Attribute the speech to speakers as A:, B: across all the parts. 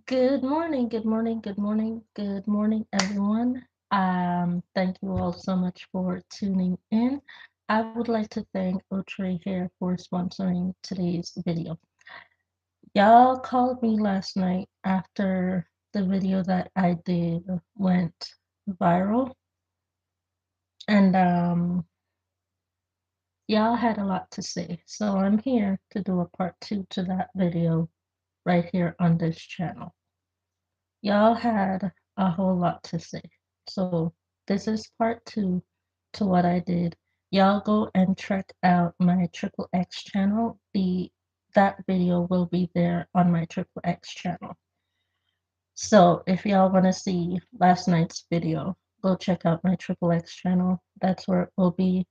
A: Good morning, good morning, good morning, good morning, everyone. Thank you all so much for tuning in. I would like to thank Outre here for sponsoring today's video. Y'all called me last night after the video that I did went viral, and y'all had a lot to say. So I'm here to do a part two to that video right here on this channel. Y'all had a whole lot to say. So this is part two to what I did. Y'all go and check out my Triple X channel. That video will be there on my Triple X channel. So if y'all want to see last night's video, go check out my Triple X channel. That's where it will be.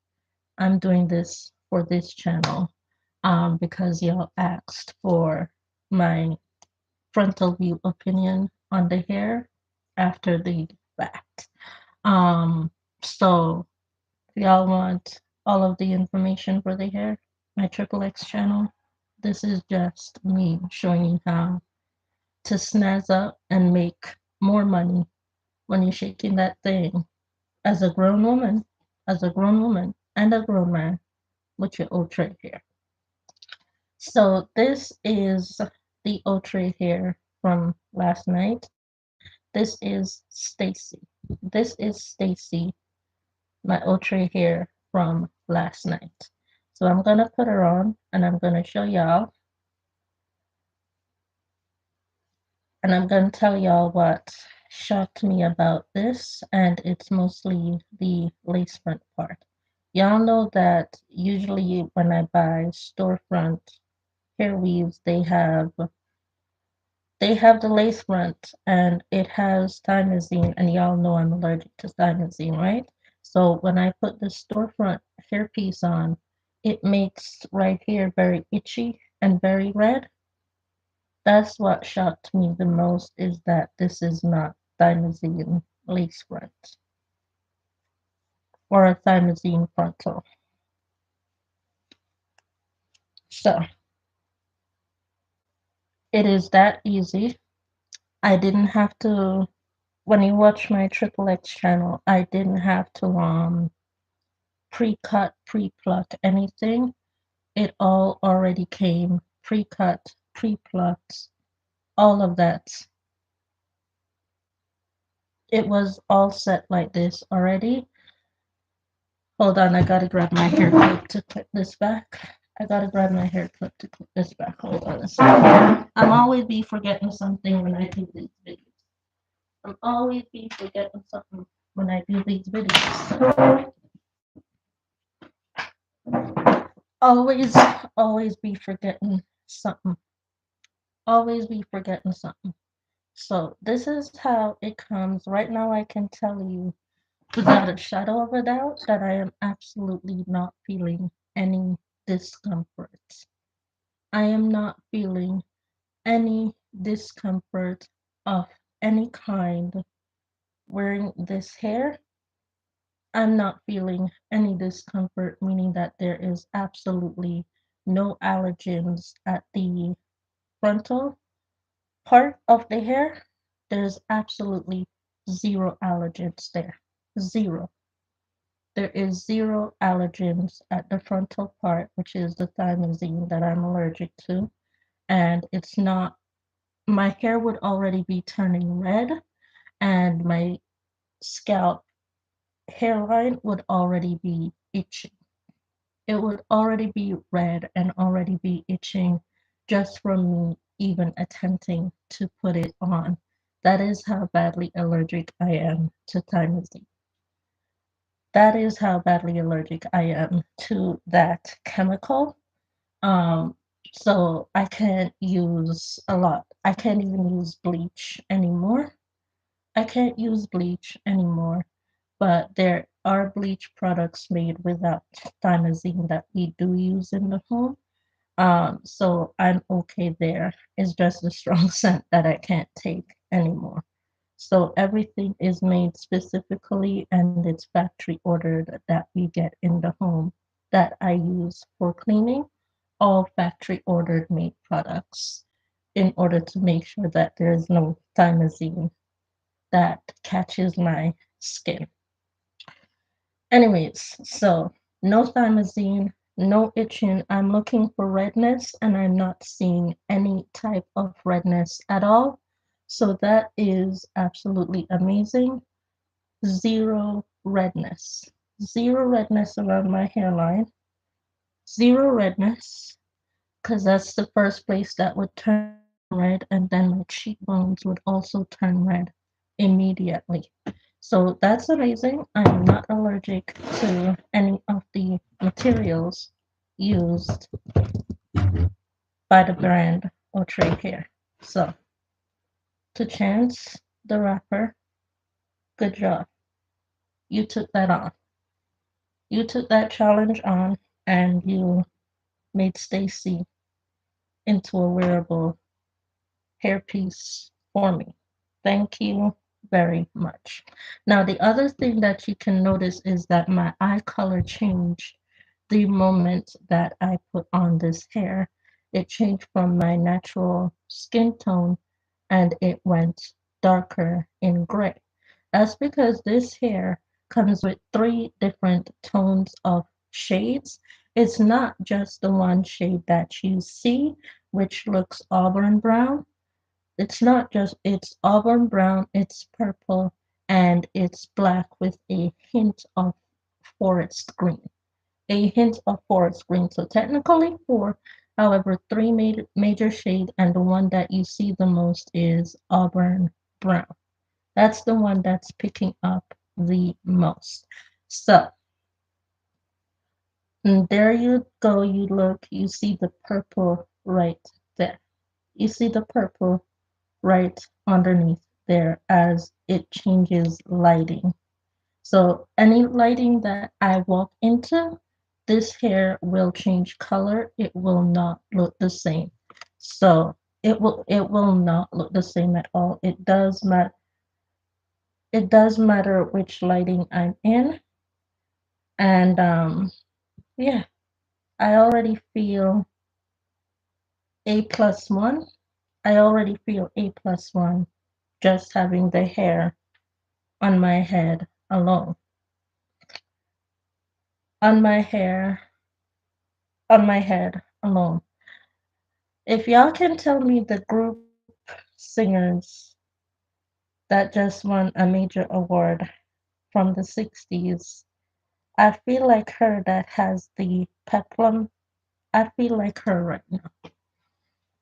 A: I'm doing this for this channel because y'all asked for my frontal view opinion on the hair after the fact. Um, so if y'all want all of the information for the hair, my Triple X channel, this is just me showing you how to snazz up and make more money when you're shaking that thing as a grown woman, and a grown man with your Outre hair. So this is the Outre hair from last night. This is Stacy. This is Stacy, my Outre hair from last night. So I'm gonna put her on and I'm gonna show y'all and I'm gonna tell y'all what shocked me about this, and it's mostly the lace front part. Y'all know that usually when I buy storefront hair weaves, they have the lace front and it has thymazine, and y'all know I'm allergic to thymazine, right? So when I put the storefront hairpiece on, it makes right here very itchy and very red. That's what shocked me the most, is that this is not thymazine lace front or a thymazine frontal. So it is that easy. I didn't have to, when you watch my Triple X channel, I didn't have to pre-cut, pre-pluck anything. It all already came pre-cut, pre-plucked, all of that. It was all set like this already. Hold on, I gotta grab my hair clip to clip this back. I gotta grab my hair clip to clip this back. Hold on a second. I'm always be forgetting something when I do these videos. I'm always be forgetting something when I do these videos. Always, always be forgetting something. Always be forgetting something. So this is how it comes. Right now I can tell you without a shadow of a doubt that I am absolutely not feeling any discomfort. I am not feeling any discomfort of any kind wearing this hair. I'm not feeling any discomfort, meaning that there is absolutely no allergens at the frontal part of the hair. There's absolutely zero allergens there. Zero. There is zero allergens at the frontal part, which is the thymazine that I'm allergic to. And it's not, my hair would already be turning red, and my scalp hairline would already be itching. It would already be red and already be itching just from me even attempting to put it on. That is how badly allergic I am to thymazine. That is how badly allergic I am to that chemical. Um, so I can't use a lot. I can't even use bleach anymore. I can't use bleach anymore, but there are bleach products made without thymazine that we do use in the home. So I'm okay there. It's just a strong scent that I can't take anymore. So everything is made specifically and it's factory ordered that we get in the home that I use for cleaning, all factory ordered made products. in order to make sure that there is no thymazine that catches my skin. Anyways, so no thymazine, no itching. I'm looking for redness and I'm not seeing any type of redness at all. So that is absolutely amazing. Zero redness. Zero redness around my hairline. Zero redness, because that's the first place that would turn red, and then my cheekbones would also turn red immediately. So that's amazing. I'm not allergic to any of the materials used by the brand Outre here. So, to Chance the rapper, good job. You took that on. You took that challenge on and you made Stacy into a wearable hairpiece for me. Thank you very much. Now, the other thing that you can notice is that my eye color changed the moment that I put on this hair. It changed from my natural skin tone and it went darker in gray. That's because this hair comes with three different tones of shades. It's not just the one shade that you see, which looks auburn brown. It's not just, it's auburn brown, it's purple, and it's black with a hint of forest green. A hint of forest green. So technically four, however, three major shades, and the one that you see the most is auburn brown. That's the one that's picking up the most. So and there you go, you look, you see the purple right there. You see the purple right underneath there as it changes lighting. So any lighting that I walk into, this hair will change color. It will not look the same. So it will not look the same at all. It does matter which lighting I'm in. And yeah, I already feel A+1. I already feel A+1 just having the hair on my head alone. On my hair, on my head alone. If y'all can tell me the group singers that just won a major award from the 60s, I feel like her that has the peplum. I feel like her right now.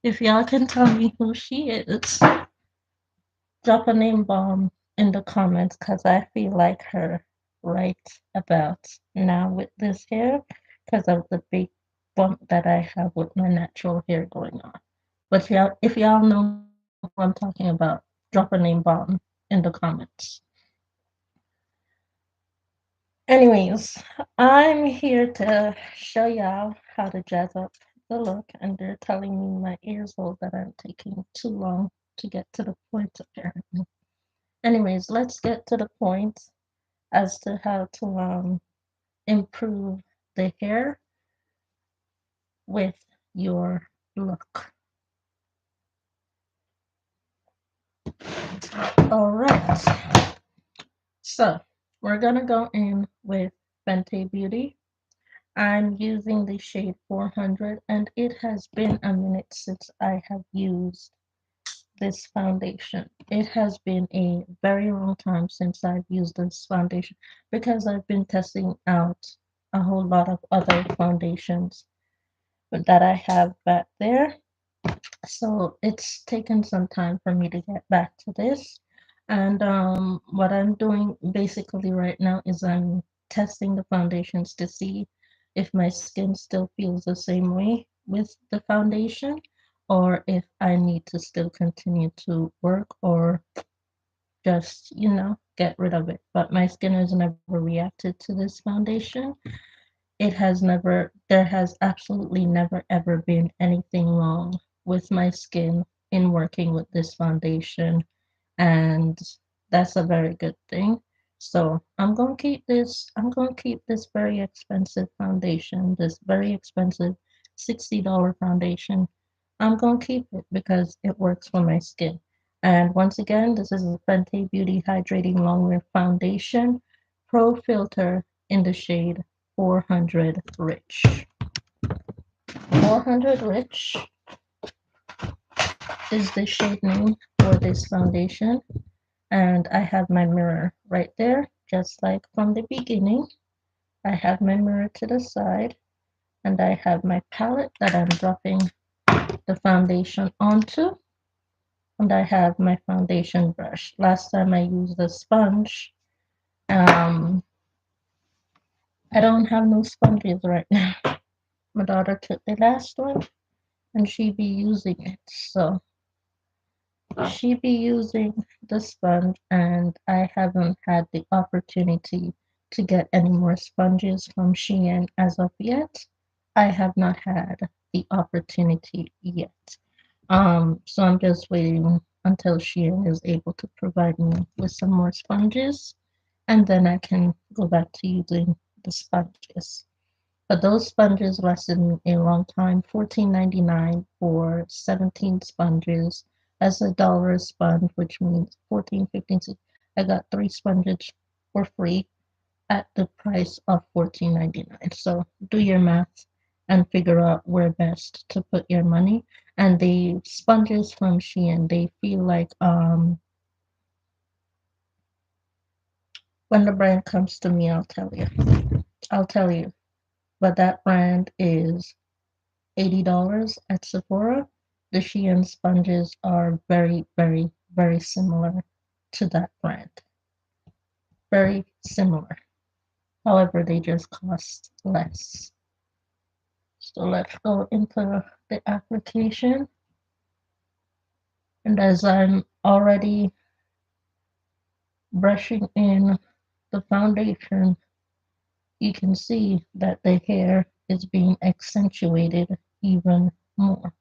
A: If y'all can tell me who she is, drop a name bomb in the comments because I feel like her right about now with this hair because of the big bump that I have with my natural hair going on. But y'all, if y'all know who I'm talking about, drop a name bomb in the comments. Anyways, I'm here to show y'all how to jazz up the look, and they're telling me my ears hold that I'm taking too long to get to the point apparently. Anyways, let's get to the point as to how to improve the hair with your look. All right, so we're gonna go in with Fenty Beauty. I'm using the shade 400 and it has been a minute since I have used this foundation. It has been a very long time since I've used this foundation because I've been testing out a whole lot of other foundations that I have back there. So it's taken some time for me to get back to this. And what I'm doing basically right now is I'm testing the foundations to see if my skin still feels the same way with the foundation or if I need to still continue to work or just, get rid of it. But my skin has never reacted to this foundation. There has absolutely never ever been anything wrong with my skin in working with this foundation, and that's a very good thing. So I'm going to keep this very expensive foundation, this very expensive $60 foundation. I'm going to keep it because it works for my skin. And once again, this is the Fenty Beauty Hydrating Longwear Foundation Pro Filter in the shade 400 Rich. 400 Rich is the shade name for this foundation. And I have my mirror right there, just like from the beginning. I have my mirror to the side, and I have my palette that I'm dropping the foundation onto, and I have my foundation brush. Last time I used a sponge. Um, I don't have no sponges right now. My daughter took the last one, and she be using it. So she be using the sponge, and I haven't had the opportunity to get any more sponges from Shein as of yet. I have not had the opportunity yet. So I'm just waiting until Shein is able to provide me with some more sponges, and then I can go back to using the sponges. But those sponges lasted me a long time. $14.99 for 17 sponges. That's $1 a sponge, which means 14, 15. I got 3 sponges for free at the price of $14.99. So do your math and figure out where best to put your money. And the sponges from Shein, they feel like when the brand comes to me, I'll tell you. I'll tell you. But that brand is $80 at Sephora. The Shein sponges are very, very, very similar to that brand. Very similar. However, they just cost less. So let's go into the application. And as I'm already brushing in the foundation, you can see that the hair is being accentuated even more.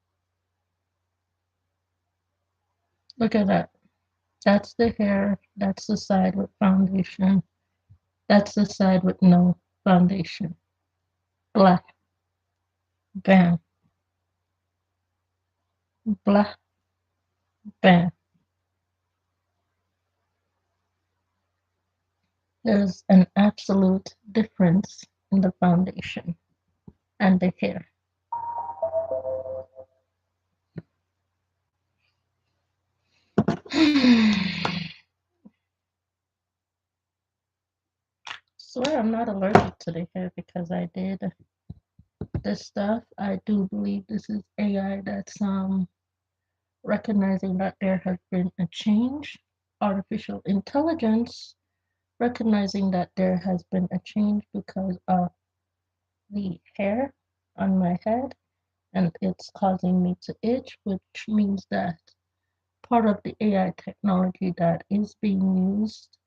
A: Look at that. That's the hair. That's the side with foundation. That's the side with no foundation. Black. Bam. Black. Bam. There's an absolute difference in the foundation and the hair. Swear I'm not allergic to the hair because I did this stuff. I do believe this is AI that's recognizing that there has been a change. Artificial intelligence recognizing that there has been a change because of the hair on my head, and it's causing me to itch, which means that part of the AI technology that is being used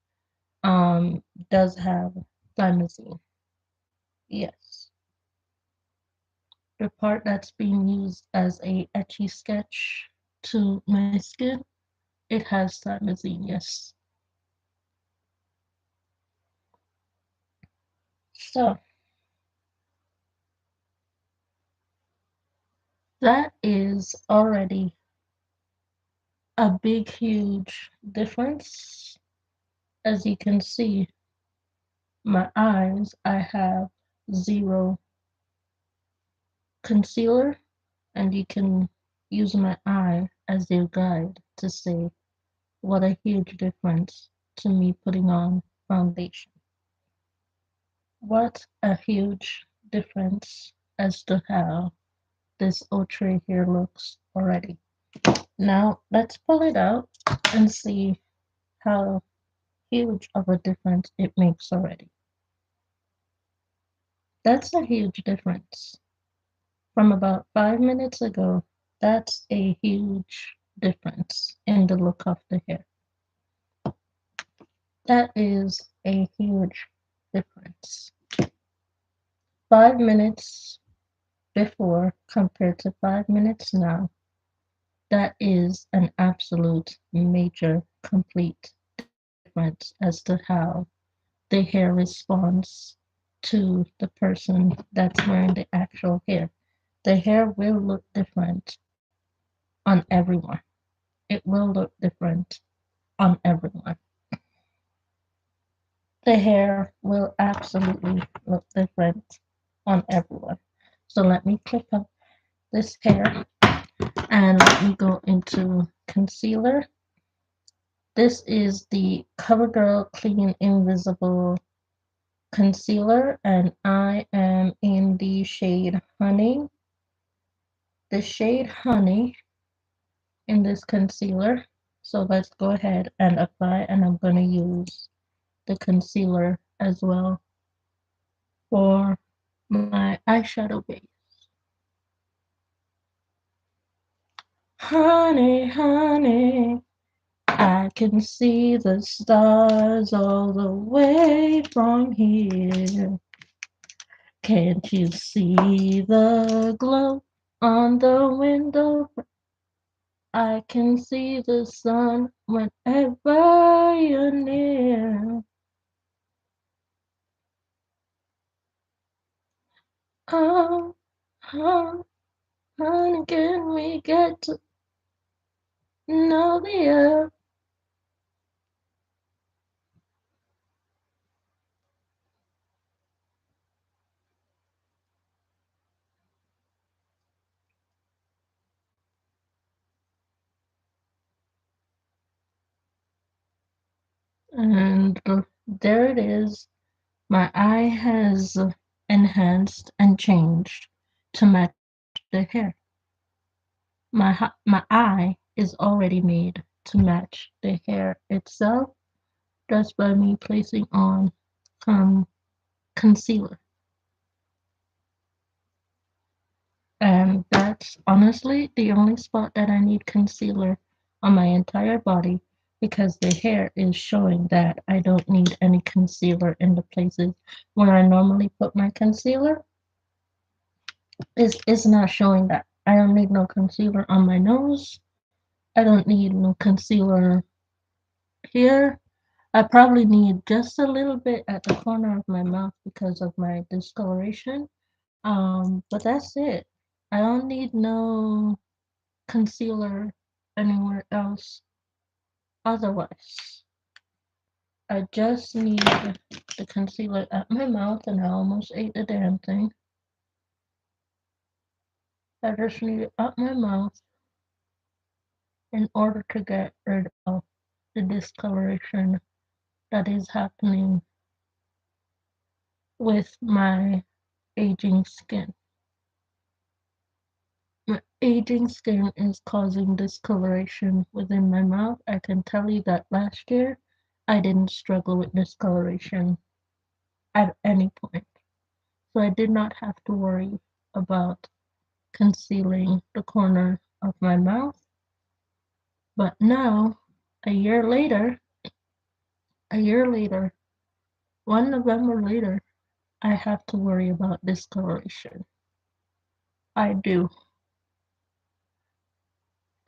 A: does have thymosin. Yes. The part that's being used as a etchy sketch to my skin, it has thymosin, yes. So that is already a big, huge difference. As you can see, my eyes, I have zero concealer, and you can use my eye as your guide to see what a huge difference to me putting on foundation. What a huge difference as to how this Outre here looks already. Now let's pull it out and see how huge of a difference it makes already. That's a huge difference. From about 5 minutes ago, that's a huge difference in the look of the hair. That is a huge difference. 5 minutes before compared to 5 minutes now, that is an absolute major complete difference as to how the hair responds to the person that's wearing the actual hair. The hair will look different on everyone. It will look different on everyone. The hair will absolutely look different on everyone. So let me click up this hair and let me go into concealer. This is the CoverGirl Clean Invisible Concealer, and I am in the shade Honey. The shade Honey in this concealer. So let's go ahead and apply, and I'm going to use the concealer as well for my eyeshadow base. Honey, honey, I can see the stars all the way from here. Can't you see the glow on the window? I can see the sun whenever you're near. Oh, oh, honey, can we get to know the earth? And there it is. My eye has enhanced and changed to match the hair. My eye is already made to match the hair itself just by me placing on some concealer. And that's honestly the only spot that I need concealer on my entire body, because the hair is showing that I don't need any concealer in the places where I normally put my concealer. It's not showing that. I don't need no concealer on my nose. I don't need no concealer here. I probably need just a little bit at the corner of my mouth because of my discoloration. But that's it. I don't need no concealer anywhere else otherwise. I just need the concealer at my mouth, and I almost ate the damn thing. I just need it up my mouth in order to get rid of the discoloration that is happening with my aging skin. My aging skin is causing discoloration within my mouth. I can tell you that last year I didn't struggle with discoloration at any point. So I did not have to worry about concealing the corner of my mouth. But now, a year later, a year later, 1 November later, I have to worry about discoloration. I do.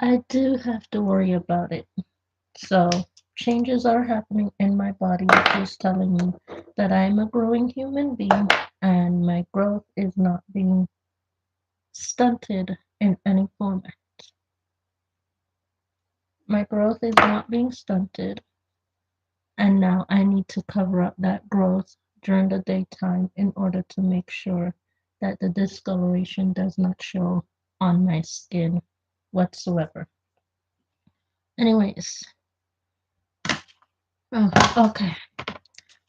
A: I do have to worry about it. So changes are happening in my body, which is telling me that I'm a growing human being and my growth is not being stunted in any format. My growth is not being stunted, and now I need to cover up that growth during the daytime in order to make sure that the discoloration does not show on my skin whatsoever. Anyways, okay.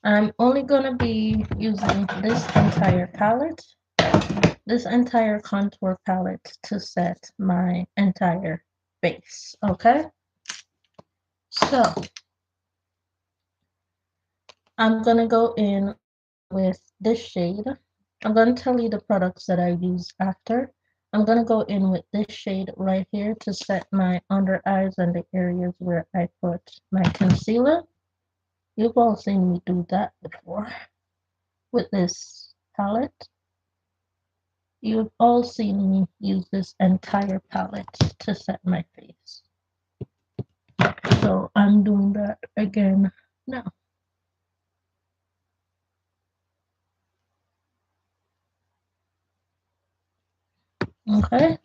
A: I'm only gonna be using this entire contour palette to set my entire base, okay? So I'm gonna go in with this shade. I'm gonna tell you the products that I use after. I'm gonna go in with this shade right here to set my under eyes and the areas where I put my concealer. You've all seen me do that before with this palette. You've all seen me use this entire palette to set my face. So I'm doing that again now. Okay,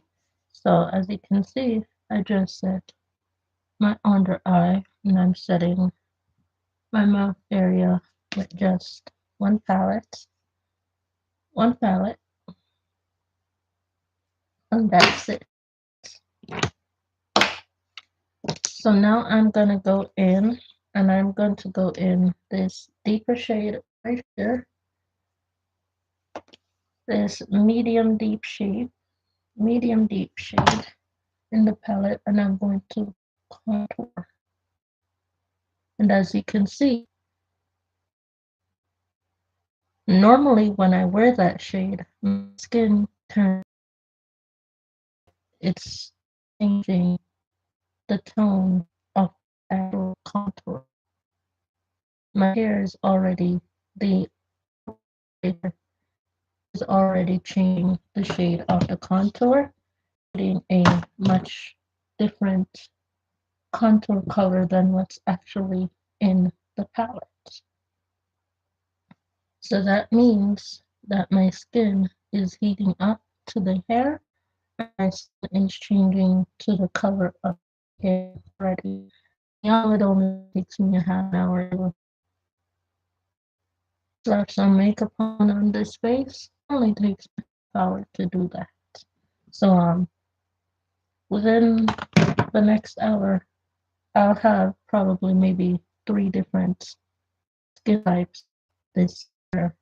A: so as you can see, I just set my under eye and I'm setting my mouth area with just one palette, and that's it. So now I'm gonna go in and I'm going to go in this deeper shade right here, this medium deep shade in the palette, and I'm going to contour. And as you can see, normally when I wear that shade, my skin turns, it's changing the tone of actual contour. My hair is already, the hair is already changing the shade of the contour, getting a much different contour color than what's actually in the palette. So that means that my skin is heating up to the hair, and my skin is changing to the color of the hair already. Y'all, it only takes me a half an hour to slap some makeup on this face. It only takes me a half hour to do that. So within the next hour, I'll have probably maybe 3 different skin types this year.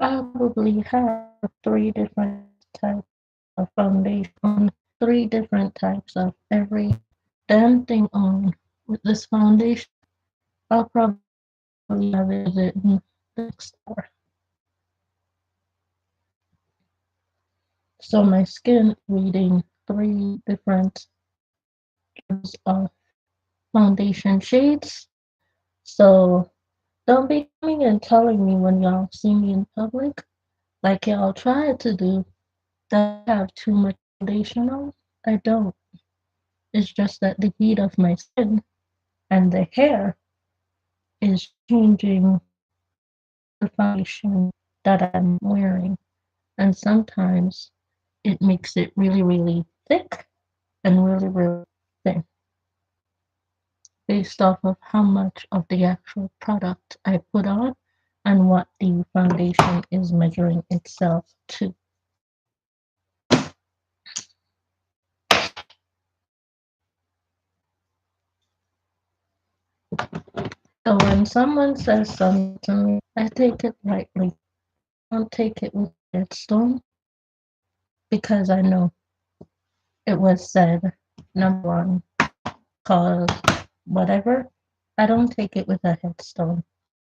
A: I'll probably have 3 different types of foundation, 3 different types of every damn thing on with this foundation. I'll probably have it in the next hour. So my skin reading 3 different types of foundation shades. So don't be coming and telling me when y'all see me in public, like y'all try to do, that I have too much foundation on. I don't. It's just that the heat of my skin and the hair is changing the foundation that I'm wearing. And sometimes it makes it really, really thick and really, really thin based off of how much of the actual product I put on and what the foundation is measuring itself to. So when someone says something to me, I take it lightly. I don't take it with headstone because I know it was said, number one, cause whatever. I don't take it with a headstone.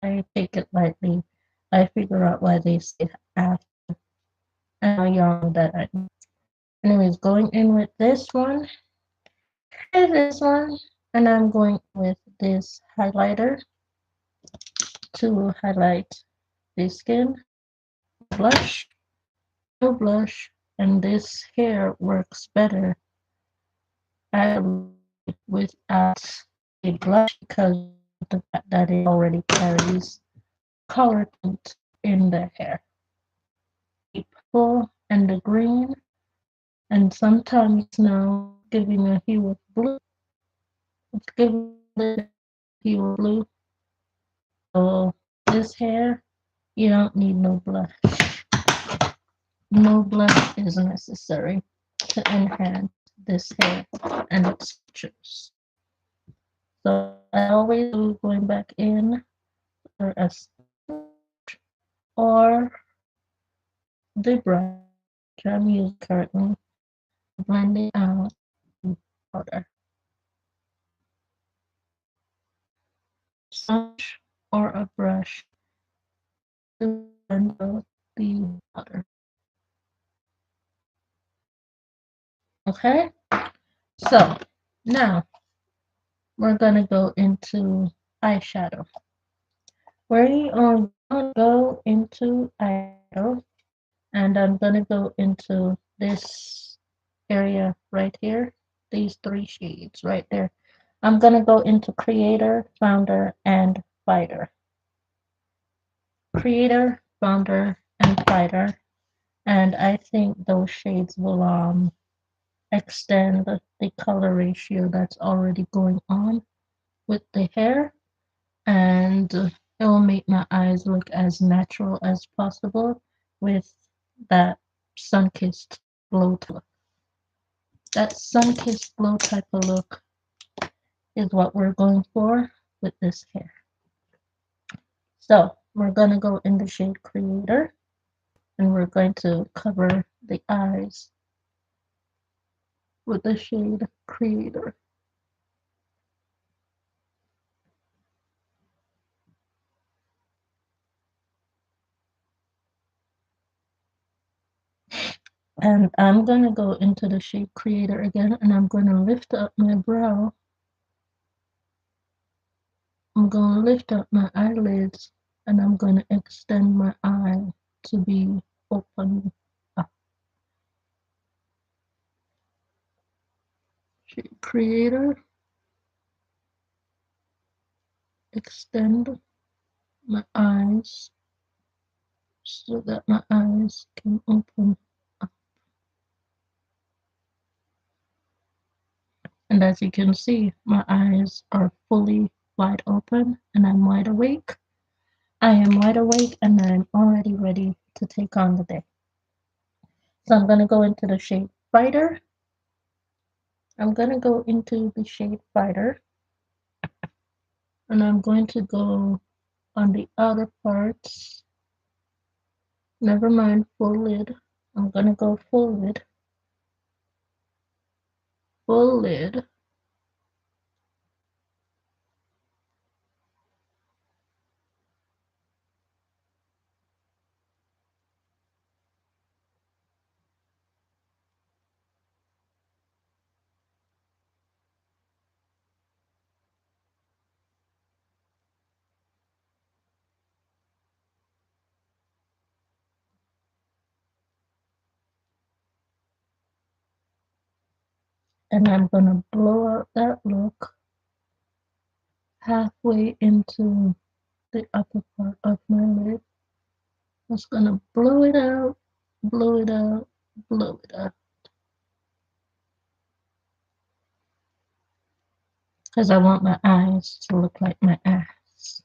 A: I take it lightly. I figure out why they say after. And how young that I am. Anyways, going in with this one, and this one, and I'm going with this highlighter to highlight the skin. Blush, no blush, and this hair works better actually without a blush because of the fact that it already carries color tint in the hair. The purple and the green, and sometimes now giving a hue of blue. It's giving a hue of blue. So this hair, you don't need no blush. No blush is necessary to enhance this hair and its features. So I always do going back in for a or the brush I'm using currently, blending out the powder. Sponge or a brush to blend out the powder. Okay, so now we're gonna go into eyeshadow. We are gonna go into eyeshadow, and I'm gonna go into this area right here, these 3 shades right there. I'm gonna go into creator, founder, and fighter. Creator, founder, and fighter, and I think those shades will extend the color ratio that's already going on with the hair, and it will make my eyes look as natural as possible with that sun-kissed glow type look. That sun-kissed glow type of look is what we're going for with this hair. So we're going to go in the shade Creator, and we're going to cover the eyes with the shade Creator. And I'm going to go into the shade Creator again, and I'm going to lift up my brow. I'm going to lift up my eyelids, and I'm going to extend my eye to be open up. Shade Creator. Extend my eyes so that my eyes can open up. And as you can see, my eyes are fully wide open and I'm wide awake. I am wide awake and I'm already ready to take on the day. So I'm going to go into the shade Fighter. I'm going to go into the shade Fighter, and I'm going to go on the outer parts. Never mind full lid. I'm going to go full lid. Full lid. And I'm going to blow out that look halfway into the upper part of my lid. Just going to blow it out, blow it out, blow it out. Because I want my eyes to look like my ass.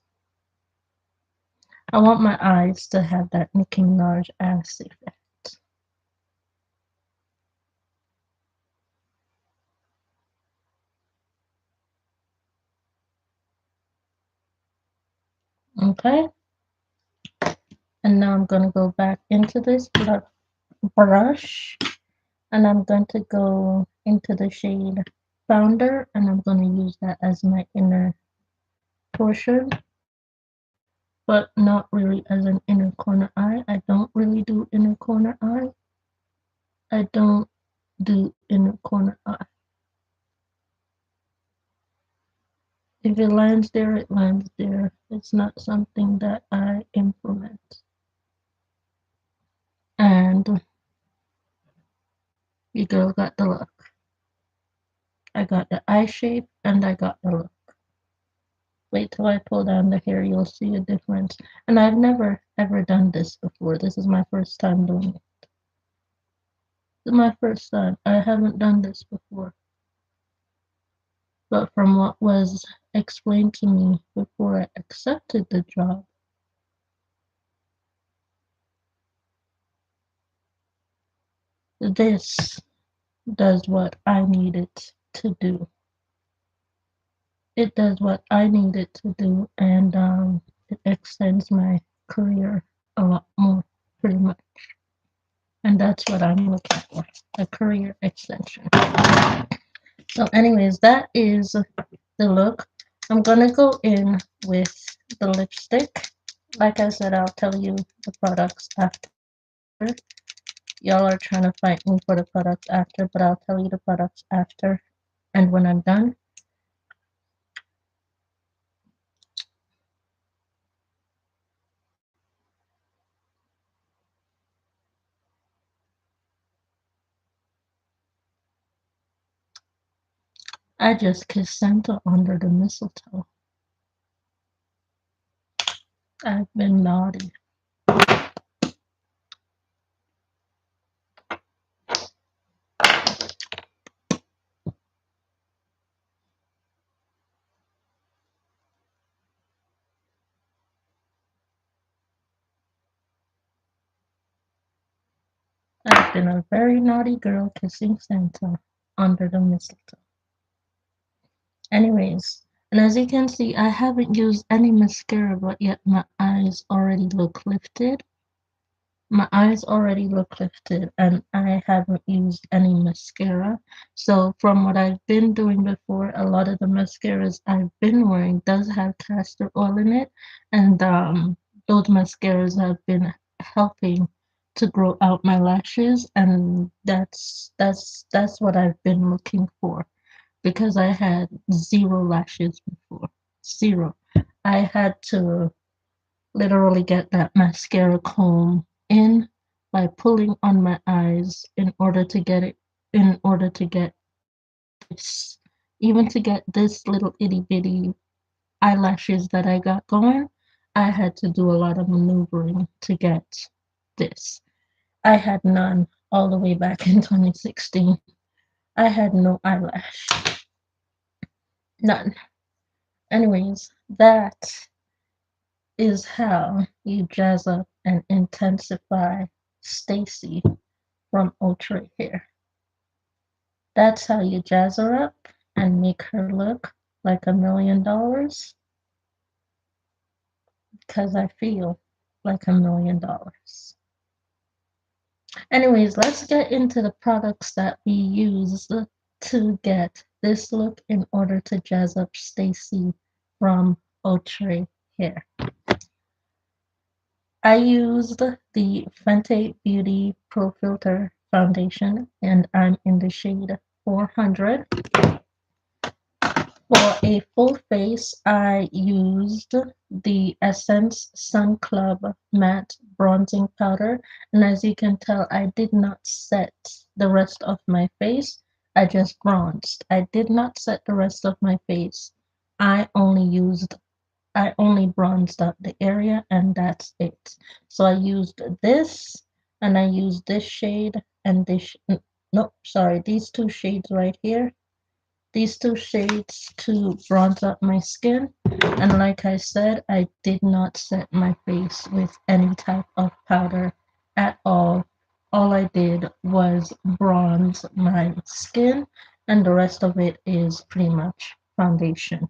A: I want my eyes to have that Nicki Minaj ass effect. Okay? And now I'm going to go back into this brush, and I'm going to go into the shade Founder, and I'm going to use that as my inner portion, but not really as an inner corner eye. I don't really do inner corner eye. I don't do inner corner eye. If it lands there, it lands there. It's not something that I implement. And your girl got the look. I got the eye shape and I got the look. Wait till I pull down the hair, you'll see a difference. And I've never ever done this before. This is my first time doing it. This is my first time. I haven't done this before. But from what was explained to me before I accepted the job, this does what I need it to do. It does what I need it to do, and it extends my career a lot more, pretty much. And that's what I'm looking for, a career extension. So anyways, that is the look. I'm gonna go in with the lipstick. Like I said, I'll tell you the products after. Y'all are trying to fight me for the products after, but I'll tell you the products after. And when I'm done, I just kissed Santa under the mistletoe. I've been naughty. been a very naughty girl kissing Santa under the mistletoe. Anyways, and as you can see, I haven't used any mascara, but yet my eyes already look lifted. My eyes already look lifted, and I haven't used any mascara. So from what I've been doing before, a lot of the mascaras I've been wearing does have castor oil in it, and those mascaras have been helping to grow out my lashes, and that's what I've been looking for because I had zero lashes before. Zero. I had to literally get that mascara comb in by pulling on my eyes in order to get it, in order to get this, even to get this little itty bitty eyelashes that I got going. I had to do a lot of maneuvering to get this. I had none all the way back in 2016. I had no eyelash. None. Anyways, that is how you jazz up and intensify Stacy from Outre hair. That's how you jazz her up and make her look like $1 million because I feel like $1 million. Anyways, let's get into the products that we used to get this look in order to jazz up Stacy from Outre hair. I used the Fenty Beauty Pro Filter foundation and I'm in the shade 400. For a full face, I used the Essence Sun Club Matte Bronzing Powder. And as you can tell, I did not set the rest of my face. I just bronzed. I did not set the rest of my face. I only bronzed up the area and that's it. So I used this and I used this shade and this, nope, sorry, these two shades right here. These two shades to bronze up my skin. And like I said, I did not set my face with any type of powder at all. All I did was bronze my skin and the rest of it is pretty much foundation.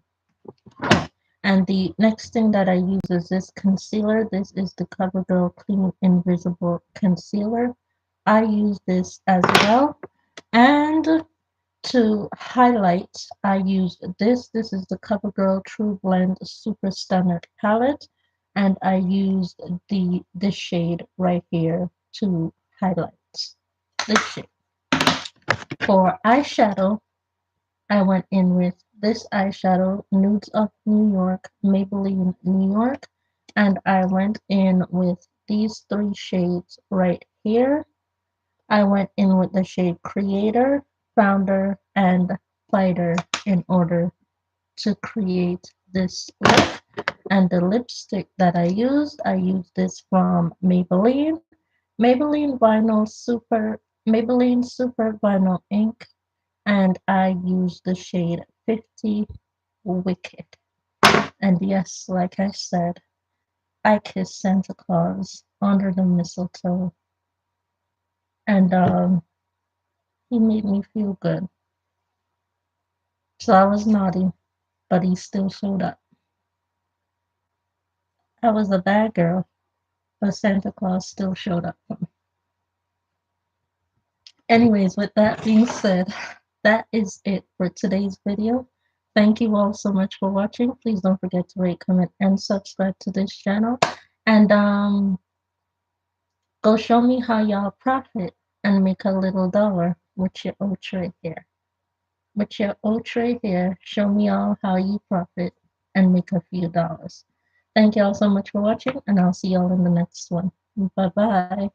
A: And the next thing that I use is this concealer. This is the CoverGirl Clean Invisible Concealer. I use this as well. And to highlight, I use this. This is the CoverGirl True Blend Super Standard Palette. And I use this shade right here to highlight this shade. For eyeshadow, I went in with this eyeshadow, Nudes of New York, Maybelline New York, and I went in with these three shades right here. I went in with the shade Creator, Founder, and Fighter in order to create this look. And the lipstick that I used this from Maybelline, Maybelline Super Vinyl Ink, and I use the shade 50 Wicked. And yes, like I said, I kissed Santa Claus under the mistletoe, and he made me feel good. So I was naughty, but he still showed up. I was a bad girl, but Santa Claus still showed up for me. Anyways, with that being said, that is it for today's video. Thank you all so much for watching. Please don't forget to rate, comment, and subscribe to this channel. And go show me how y'all profit and make a little dollar with your Outre hair. With your Outre hair, show me all how you profit and make a few dollars. Thank you all so much for watching, and I'll see y'all in the next one. Bye-bye.